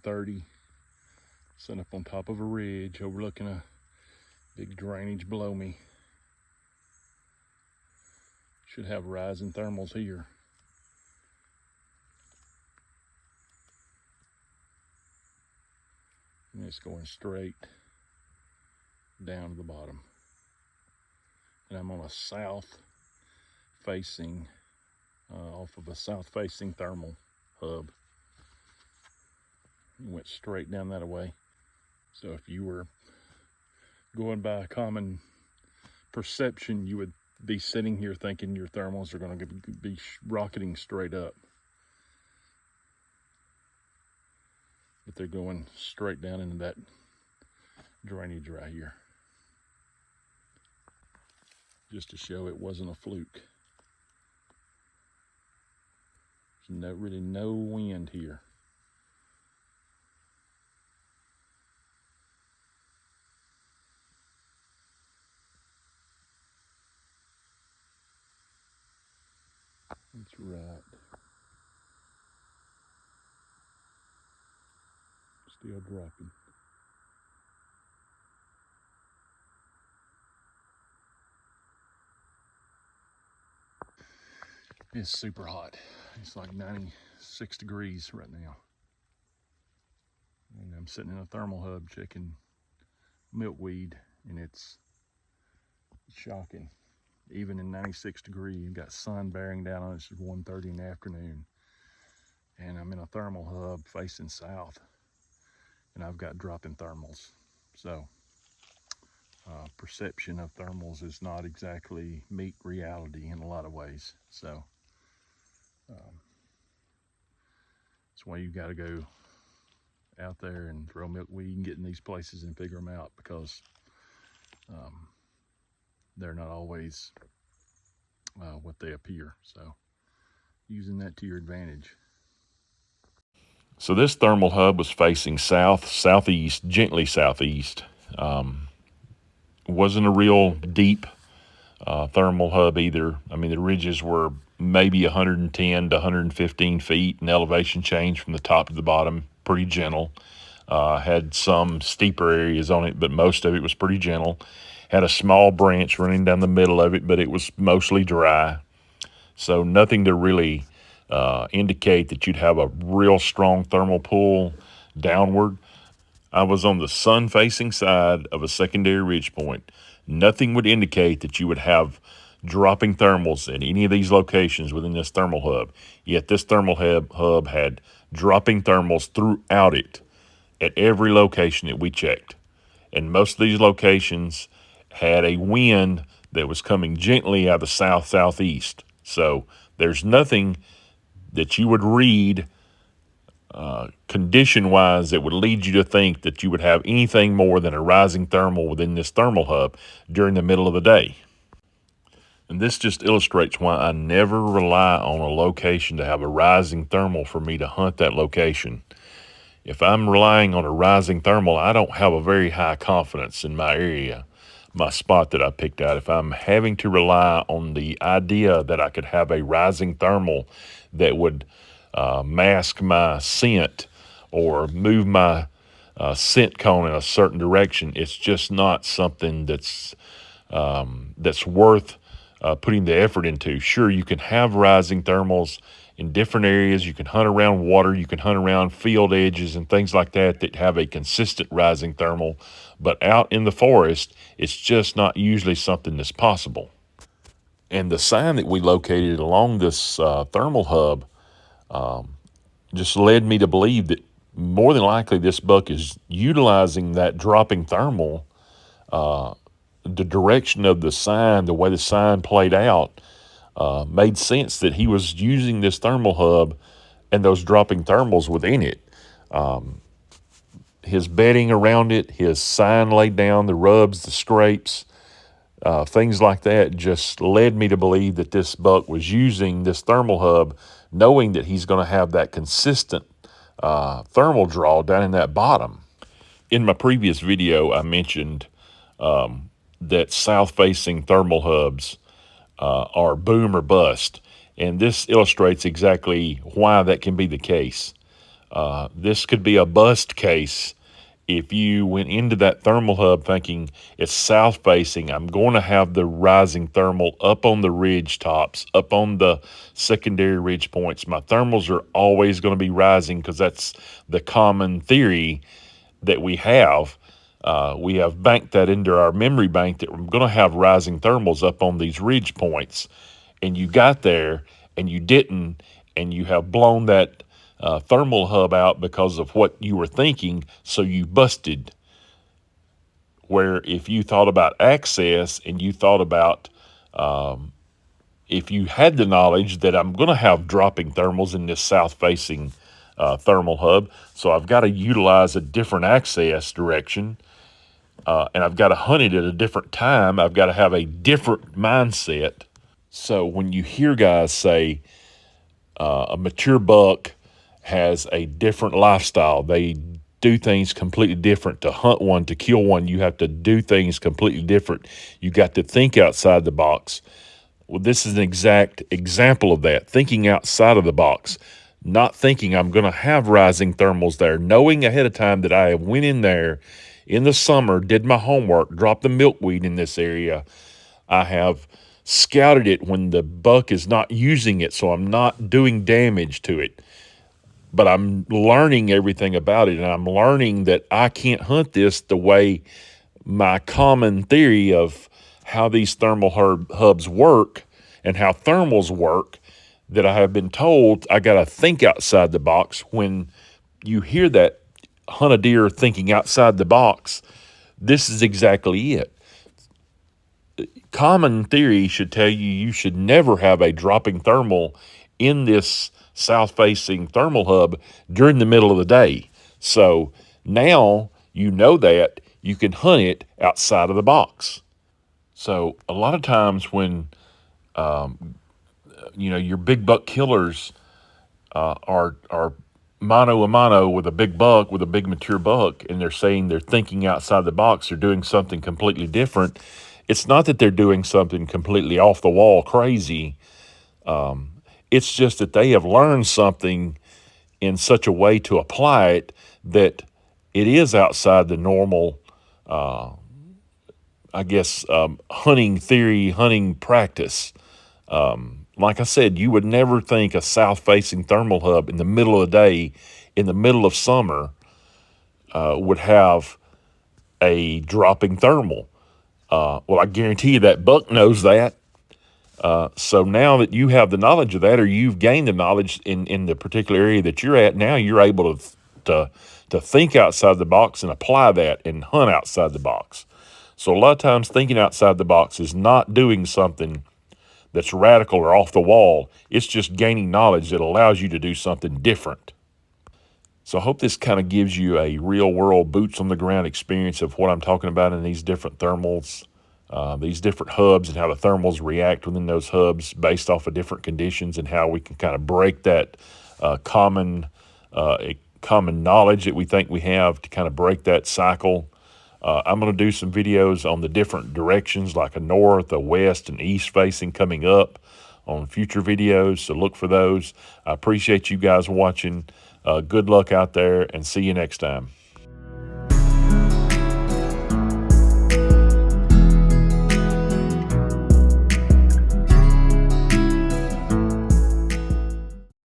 130, sitting up on top of a ridge overlooking a big drainage below me. Should have rising thermals here. And it's going straight down to the bottom. And I'm on a south facing, off of a south facing thermal hub. It went straight down that way. So if you were going by a common perception, you would be sitting here thinking your thermals are going to be rocketing straight up. But they're going straight down into that drainage right here. Just to show it wasn't a fluke. There's really no wind here. That's right. Still dropping. It's super hot. It's like 96 degrees right now. And I'm sitting in a thermal hub checking milkweed, and it's shocking. Even in 96 degrees, you've got sun bearing down on it. It's 1:30 in the afternoon. And I'm in a thermal hub facing south, and I've got dropping thermals. So perception of thermals is not exactly meet reality in a lot of ways. So that's why you've got to go out there and throw milkweed and get in these places and figure them out, because they're not always what they appear. So using that to your advantage. So this thermal hub was facing south, southeast, gently southeast. Wasn't a real deep thermal hub either. I mean, the ridges were maybe 110 to 115 feet in elevation change from the top to the bottom, pretty gentle. Had some steeper areas on it, but most of it was pretty gentle. Had a small branch running down the middle of it, but it was mostly dry. So nothing to really indicate that you'd have a real strong thermal pull downward. I was on the sun-facing side of a secondary ridge point. Nothing would indicate that you would have dropping thermals at any of these locations within this thermal hub. Yet this thermal hub had dropping thermals throughout it at every location that we checked. And most of these locations had a wind that was coming gently out of the south-southeast. So there's nothing that you would read condition-wise that would lead you to think that you would have anything more than a rising thermal within this thermal hub during the middle of the day. And this just illustrates why I never rely on a location to have a rising thermal for me to hunt that location. If I'm relying on a rising thermal, I don't have a very high confidence in my area, my spot that I picked out. If I'm having to rely on the idea that I could have a rising thermal that would mask my scent or move my scent cone in a certain direction, it's just not something that's worth putting the effort into. Sure, you can have rising thermals in different areas. You can hunt around water, you can hunt around field edges and things like that that have a consistent rising thermal, but out in the forest, it's just not usually something that's possible. And the sign that we located along this thermal hub just led me to believe that more than likely this buck is utilizing that dropping thermal. The direction of the sign, the way the sign played out, made sense that he was using this thermal hub and those dropping thermals within it. His bedding around it, his sign laid down, the rubs, the scrapes, things like that just led me to believe that this buck was using this thermal hub, knowing that he's going to have that consistent thermal draw down in that bottom. In my previous video, I mentioned that south-facing thermal hubs are boom or bust, and this illustrates exactly why that can be the case. This could be a bust case if you went into that thermal hub thinking it's south facing. I'm going to have the rising thermal up on the ridge tops, up on the secondary ridge points. My thermals are always going to be rising because that's the common theory that we have. We have banked that into our memory bank that we're going to have rising thermals up on these ridge points. And you got there and you didn't, and you have blown that thermal hub out because of what you were thinking, so you busted. Where if you thought about access and you thought about if you had the knowledge that I'm going to have dropping thermals in this south-facing thermal hub, so I've got to utilize a different access direction, and I've got to hunt it at a different time. I've got to have a different mindset. So when you hear guys say a mature buck has a different lifestyle, they do things completely different. To hunt one, to kill one, you have to do things completely different. You got to think outside the box. Well, this is an exact example of that, thinking outside of the box, not thinking I'm going to have rising thermals there, knowing ahead of time that I went in there in the summer, did my homework, dropped the milkweed in this area. I have scouted it when the buck is not using it, so I'm not doing damage to it. But I'm learning everything about it, and I'm learning that I can't hunt this the way my common theory of how these thermal hubs work and how thermals work, that I have been told I got to think outside the box. When you hear that, hunt a deer thinking outside the box, this is exactly it. Common theory should tell you you should never have a dropping thermal in this south-facing thermal hub during the middle of the day. So now you know that you can hunt it outside of the box. So a lot of times when your big buck killers are mano a mano with a big buck, with a big mature buck, and they're saying they're thinking outside the box, they're doing something completely different. It's not that they're doing something completely off the wall crazy. It's just that they have learned something in such a way to apply it that it is outside the normal, hunting theory, hunting practice. Like I said, you would never think a south-facing thermal hub in the middle of the day, in the middle of summer, would have a dropping thermal. Well, I guarantee you that buck knows that. So now that you have the knowledge of that, or you've gained the knowledge in the particular area that you're at, now you're able to think outside the box and apply that and hunt outside the box. So a lot of times thinking outside the box is not doing something that's radical or off the wall. It's just gaining knowledge that allows you to do something different. So I hope this kind of gives you a real world boots on the ground experience of what I'm talking about in these different thermals, these different hubs, and how the thermals react within those hubs based off of different conditions, and how we can kind of break that common knowledge that we think we have to kind of break that cycle. I'm going to do some videos on the different directions, like a north, a west, and east facing coming up on future videos, so look for those. I appreciate you guys watching. Good luck out there, and see you next time.